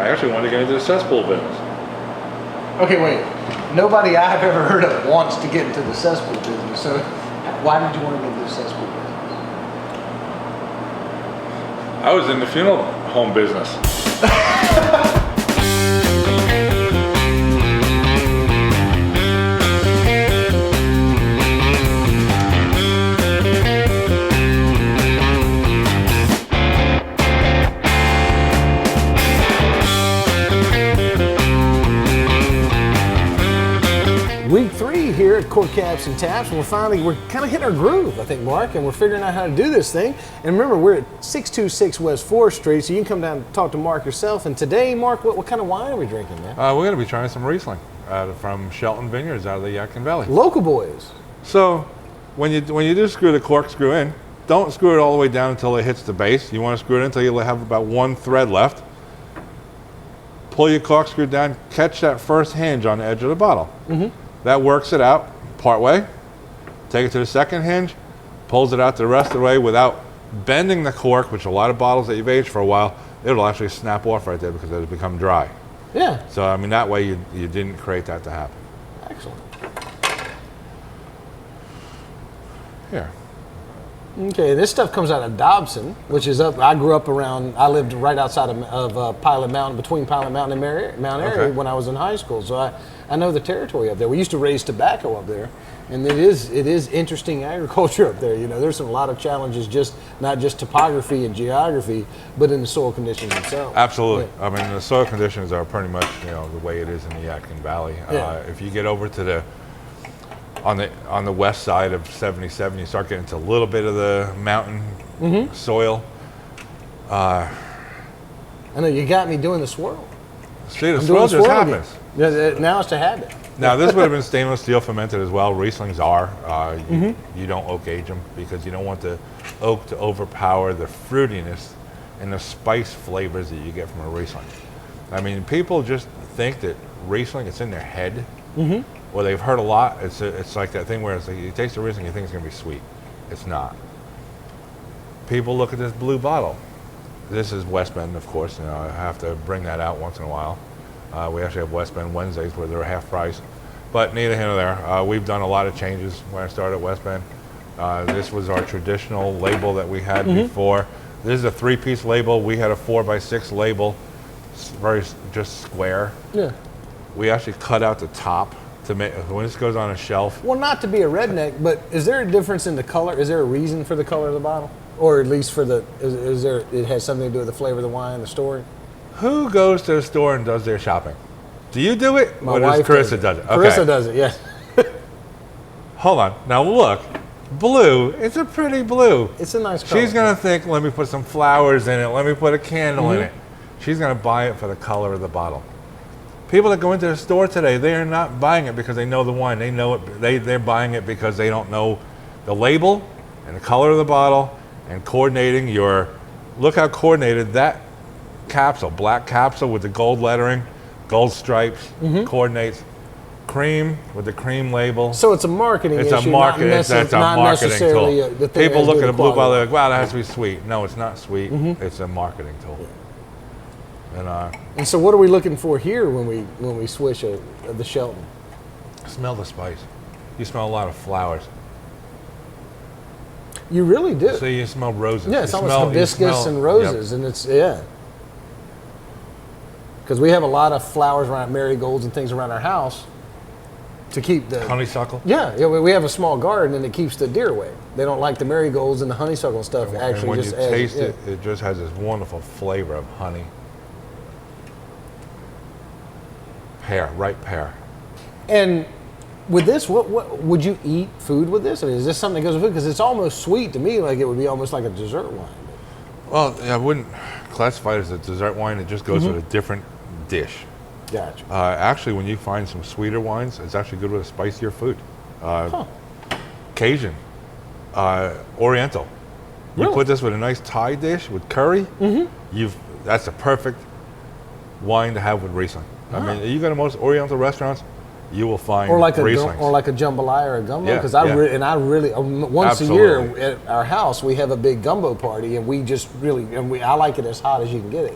I actually wanted to get into the cesspool business. Okay, wait. Nobody I've ever heard of wants to get into the cesspool business. So why did you want to get into the cesspool business? I was in the funeral home business. Week 3 here at Cork Caps and Taps, and we're kind of hitting our groove, I think, Mark, and we're figuring out how to do this thing. And remember, we're at 626 West 4th Street, so you can come down and talk to Mark yourself. And today, Mark, what kind of wine are we drinking, man? We're going to be trying some Riesling from Shelton Vineyards out of the Yadkin Valley. Local boys. So when you do screw the corkscrew in, don't screw it all the way down until it hits the base. You want to screw it in until you have about one thread left. Pull your corkscrew down, catch that first hinge on the edge of the bottle. Mm-hmm. That works it out part way. Take it to the second hinge, pulls it out the rest of the way without bending the cork, which a lot of bottles that you've aged for a while, it'll actually snap off right there because it'll become dry. Yeah. So, I mean, that way you didn't create that to happen. Excellent. Here. Okay, this stuff comes out of Dobson, which is up. I lived right outside of Pilot Mountain, between Pilot Mountain and Mount Airy when I was in high school. So I know the territory up there. We used to raise tobacco up there, and it is interesting agriculture up there. You know, there's a lot of challenges, not just topography and geography, but in the soil conditions themselves. Absolutely. Yeah. I mean, the soil conditions are pretty much, the way it is in the Yadkin Valley. Yeah. If you get over to on the west side of 77, you start getting into a little bit of the mountain soil. I know you got me doing the swirl. See, the swirl just happens. Yeah, now it's a habit. Now, this would have been stainless steel fermented as well. Rieslings are. You don't oak age them because you don't want the oak to overpower the fruitiness and the spice flavors that you get from a Riesling. I mean, people just think that Riesling, it's in their head. Well, they've heard a lot. It's like that thing where it's like you taste a Riesling, you think it's going to be sweet. It's not. People look at this blue bottle. This is West Bend, of course. I have to bring that out once in a while. We actually have West Bend Wednesdays where they're half price. But neither here nor there. We've done a lot of changes when I started at West Bend. This was our traditional label that we had before. This is a 3-piece label. We had a 4x6 label. It's very just square. Yeah. We actually cut out the top to make when this goes on a shelf. Well, not to be a redneck, but is there a difference in the color? Is there a reason for the color of the bottle, or at least for is there? It has something to do with the flavor of the wine, the story. Who goes to the store and does their shopping? Do you do it? My wife Carissa does it? Okay. Carissa does it. Yes. Hold on. Now look, blue. It's a pretty blue. It's a nice color. She's gonna think, let me put some flowers in it. Let me put a candle in it. She's gonna buy it for the color of the bottle. People that go into the store today, they are not buying it because they know the wine. They know it. They're buying it because they don't know the label and the color of the bottle and coordinating your. Look how coordinated that capsule, black capsule with the gold lettering, gold stripes, coordinates. Cream with the cream label. So it's a marketing issue. It's a marketing. It's a marketing tool. People look at a blue bottle, they're like, "Wow, that has to be sweet." No, it's not sweet. It's a marketing tool. Yeah. And so, what are we looking for here when we switch the Shelton? Smell the spice. You smell a lot of flowers. You really do. So you smell roses. Yeah, it's almost hibiscus and roses, and it's because we have a lot of flowers around, marigolds and things around our house to keep the honeysuckle. Yeah, we have a small garden and it keeps the deer away. They don't like the marigolds and the honeysuckle and stuff. And when you taste it, it just has this wonderful flavor of honey. Ripe pear. And with this, what would you eat food with this? I mean, is this something that goes with food? Because it's almost sweet to me, like it would be almost like a dessert wine. Well, I wouldn't classify it as a dessert wine. It just goes with a different dish. Gotcha. Actually, when you find some sweeter wines, it's actually good with a spicier food. Cajun, Oriental. You put this with a nice Thai dish with curry. That's a perfect wine to have with Riesling. I mean, you go to most Oriental restaurants, you will find Rieslings. Or like a jambalaya or a gumbo. Because Yeah, once a year at our house we have a big gumbo party, and we just really I like it as hot as you can get it.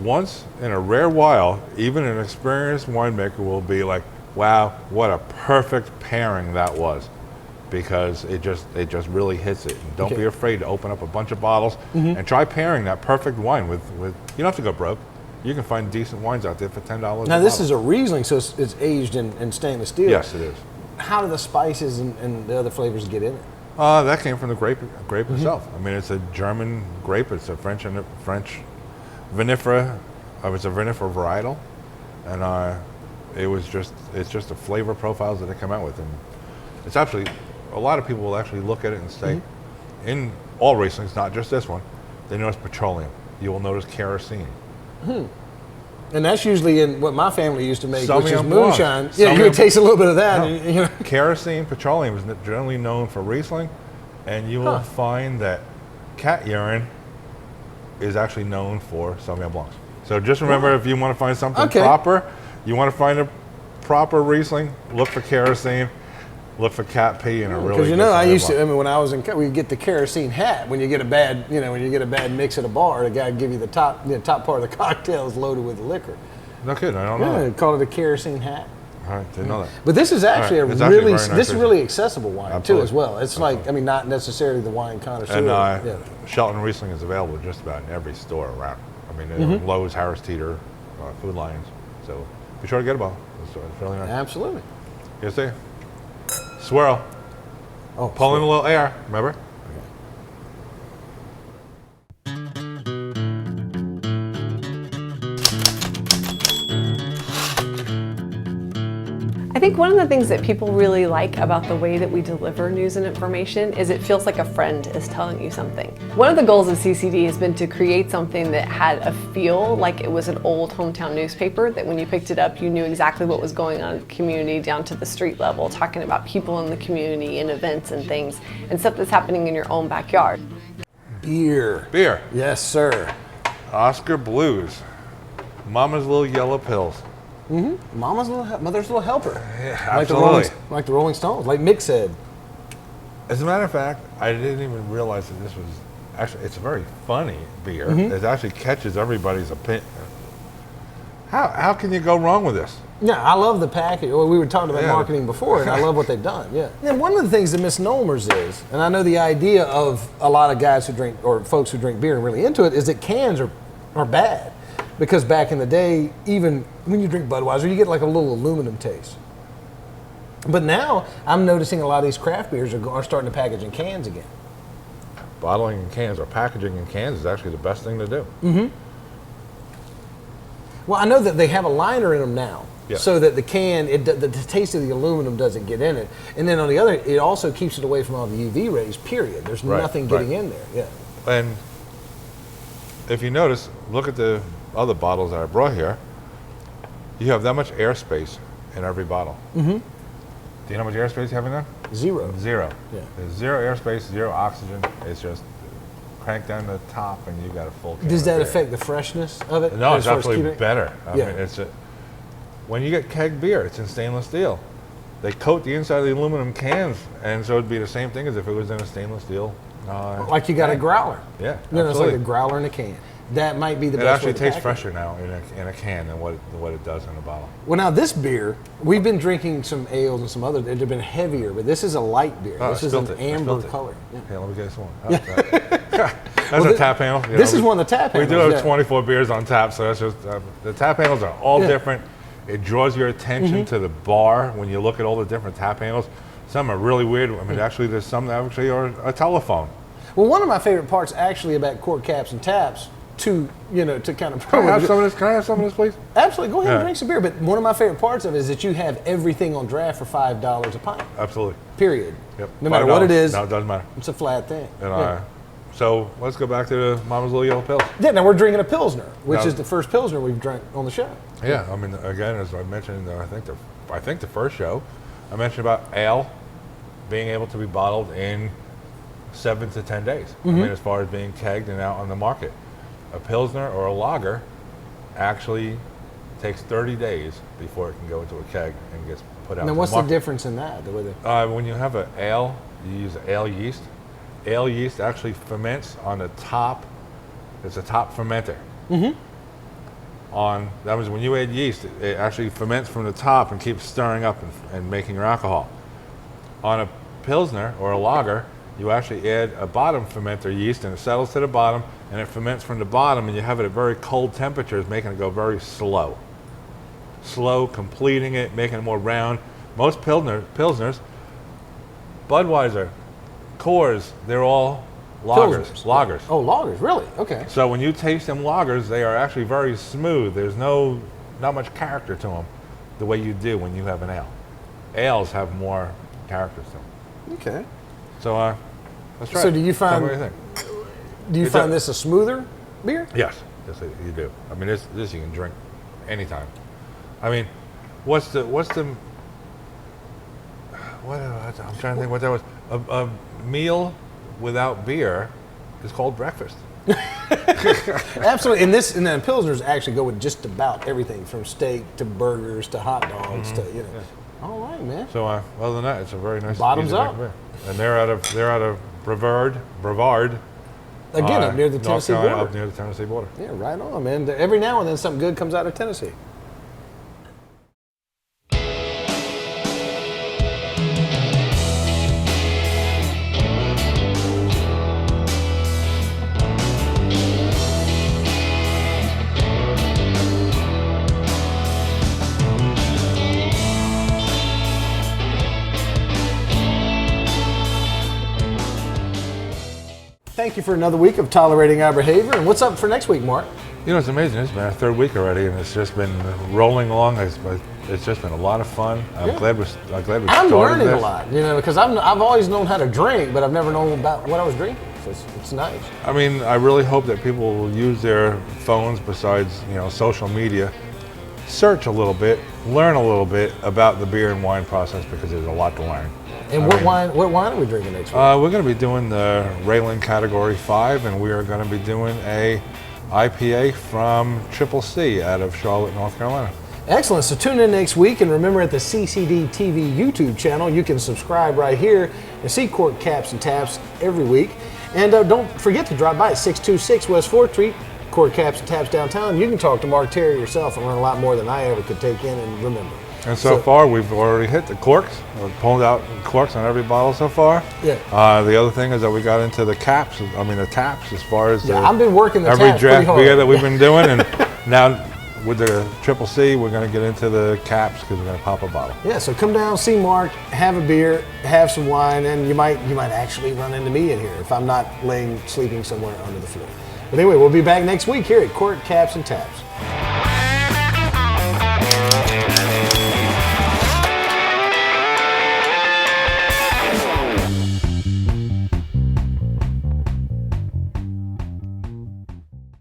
once in a rare while, even an experienced winemaker will be like, wow, what a perfect pairing that was. Because it just really hits it. And don't be afraid to open up a bunch of bottles and try pairing that perfect wine with. You don't have to go broke. You can find decent wines out there for $10. Now this is a Riesling, so it's aged in stainless steel. Yes, it is. How do the spices and the other flavors get in it? That came from the grape itself. I mean, it's a German grape. It's a French vinifera. It's a vinifera varietal, and it's just the flavor profiles that they come out with, and it's actually. A lot of people will actually look at it and say, in all Rieslings, not just this one, they notice petroleum. You will notice kerosene. And that's usually in what my family used to make, Sauvignon which is Blanc. moonshine. Yeah, you would taste a little bit of that. No. And, you know. Kerosene, petroleum is generally known for Riesling, and you will find that cat urine is actually known for Sauvignon Blancs. So just remember, if you want to find something proper, you want to find a proper Riesling, look for kerosene. Look for cat pee and a really. Because I used to. I mean, when I was in, we'd get the kerosene hat. When you get a bad, when you get a bad mix at a bar, the guy would give you the top part of the cocktail is loaded with liquor. No kidding, I don't know. Yeah, they called it a kerosene hat. All right, didn't know that. But this is actually this is really accessible wine Absolutely. too as well. It's like, I mean, not necessarily the wine connoisseur. And Shelton Riesling is available just about in every store around. I mean, Lowe's, Harris Teeter, Food Lions. So be sure to get a bottle. It's really nice. Absolutely. You see? Swirl. Pull in a little air, remember? I think one of the things that people really like about the way that we deliver news and information is it feels like a friend is telling you something. One of the goals of CCD has been to create something that had a feel like it was an old hometown newspaper, that when you picked it up, you knew exactly what was going on in the community down to the street level, talking about people in the community and events and things, and stuff that's happening in your own backyard. Beer. Yes, sir. Oscar Blues. Mama's Little Yellow Pills. Mother's little helper. Yeah, absolutely. Like the Rolling Stones, like Mick said. As a matter of fact, I didn't even realize that this was actually. It's a very funny beer. It actually catches everybody's opinion. How can you go wrong with this? Yeah, I love the package. Well, we were talking about marketing before, and I love what they've done. Yeah. And one of the things, the misnomers is, and I know the idea of a lot of guys who drink, or folks who drink beer and really into it, is that cans are bad. Because back in the day, even when you drink Budweiser, you get like a little aluminum taste. But now, I'm noticing a lot of these craft beers are starting to package in cans again. Bottling in cans or packaging in cans is actually the best thing to do. Well, I know that they have a liner in them now. Yeah. So that the can, the taste of the aluminum doesn't get in it. And then on the other, it also keeps it away from all the UV rays, period. There's nothing getting in there. Yeah. And if you notice, look at the other bottles that I brought here. You have that much airspace in every bottle. Do you know how much airspace you have in there? Zero. Yeah. There's zero airspace, zero oxygen. It's just crank down the top and you got a full can. Does that affect the freshness of it? No, it's absolutely better. I Yeah. mean, when you get keg beer, it's in stainless steel. They coat the inside of the aluminum cans, and so it'd be the same thing as if it was in a stainless steel. Like you got a growler. Yeah, It's like a growler in a can. That might be the best way to It actually tastes package fresher now in a can than what it does in a bottle. Well, now this beer, we've been drinking some ales and some other. They've been heavier, but this is a light beer. This is an amber color. Yeah. Hey, let me get this one. That's a tap handle. This is one of the tap handles. We do have 24 beers on tap, so that's just the tap handles are all different. It draws your attention to the bar when you look at all the different tap handles. Some are really weird. I mean, actually, there's some that actually are a telephone. Well, one of my favorite parts actually about cork caps and taps, to kind of. Can I have some of this, please? Absolutely, go ahead and drink some beer. But one of my favorite parts of it is that you have everything on draft for $5 a pint. Absolutely. Period. Yep. No matter what it is. No, it doesn't matter. It's a flat thing. And so let's go back to the Mama's Little Yellow Pills. Yeah, now we're drinking a Pilsner, which is the first Pilsner we've drank on the show. Yeah, I mean, again, as I mentioned, I think the first show, I mentioned about ale being able to be bottled in 7 to 10 days. I mean, as far as being kegged and out on the market. A Pilsner or a lager actually takes 30 days before it can go into a keg and gets put out. Now, what's the difference in that? When you have an ale, you use ale yeast. Ale yeast actually ferments on the top. It's a top fermenter. that was when you add yeast, it actually ferments from the top and keeps stirring up and making your alcohol. On a Pilsner or a lager, you actually add a bottom fermenter yeast and it settles to the bottom and it ferments from the bottom, and you have it at very cold temperatures, making it go very slow. Slow, completing it, making it more round. Most Pilsners, Budweiser, Coors, they're all lagers. Pilsners. Lagers. Oh, lagers, really? Okay. So when you taste them lagers, they are actually very smooth. There's not much character to them the way you do when you have an ale. Ales have more characters to them. Okay. So let's try So it. do you Tell find me what you think. do you find this a smoother beer? Yes, you do. I mean, this you can drink anytime. I mean, I'm trying to think what that was. A meal without beer is called breakfast. Absolutely. And then Pilsners actually go with just about everything from steak to burgers to hot dogs to, you know. Yeah. All right, man. So other than that, it's a very nice. Bottoms easy up. drink beer. And they're out of Brevard. Again, up near the North Tennessee Carolina, border. Up near the Tennessee border. Yeah, right on, man. Every now and then something good comes out of Tennessee. Thank you for another week of Tolerating Our Behavior. And what's up for next week, Mark? You know, it's amazing. It's been our third week already, and it's just been rolling along. It's just been a lot of fun. I'm glad we started this. I'm learning a lot, you know, because I've always known how to drink, but I've never known about what I was drinking. So it's nice. I mean, I really hope that people will use their phones besides, social media, search a little bit, learn a little bit about the beer and wine process, because there's a lot to learn. And what wine are we drinking next week? We're going to be doing the Railing Category 5, and we are going to be doing a IPA from Triple C out of Charlotte, North Carolina. Excellent. So tune in next week, and remember at the CCD TV YouTube channel, you can subscribe right here and see Cork Caps and Taps every week. And don't forget to drop by at 626 West 4th Street, Cork Caps and Taps downtown. You can talk to Mark Terry yourself and learn a lot more than I ever could take in and remember. And so far, we've already hit the corks. We've pulled out corks on every bottle so far. Yeah. The other thing is that we got into the taps, as far as I've been working the every taps draft pretty hard. beer that we've been doing. And now with the Triple C, we're going to get into the caps because we're going to pop a bottle. Yeah, so come down, see Mark, have a beer, have some wine, and you might actually run into me in here if I'm not sleeping somewhere under the floor. But anyway, we'll be back next week here at Cork Caps and Taps.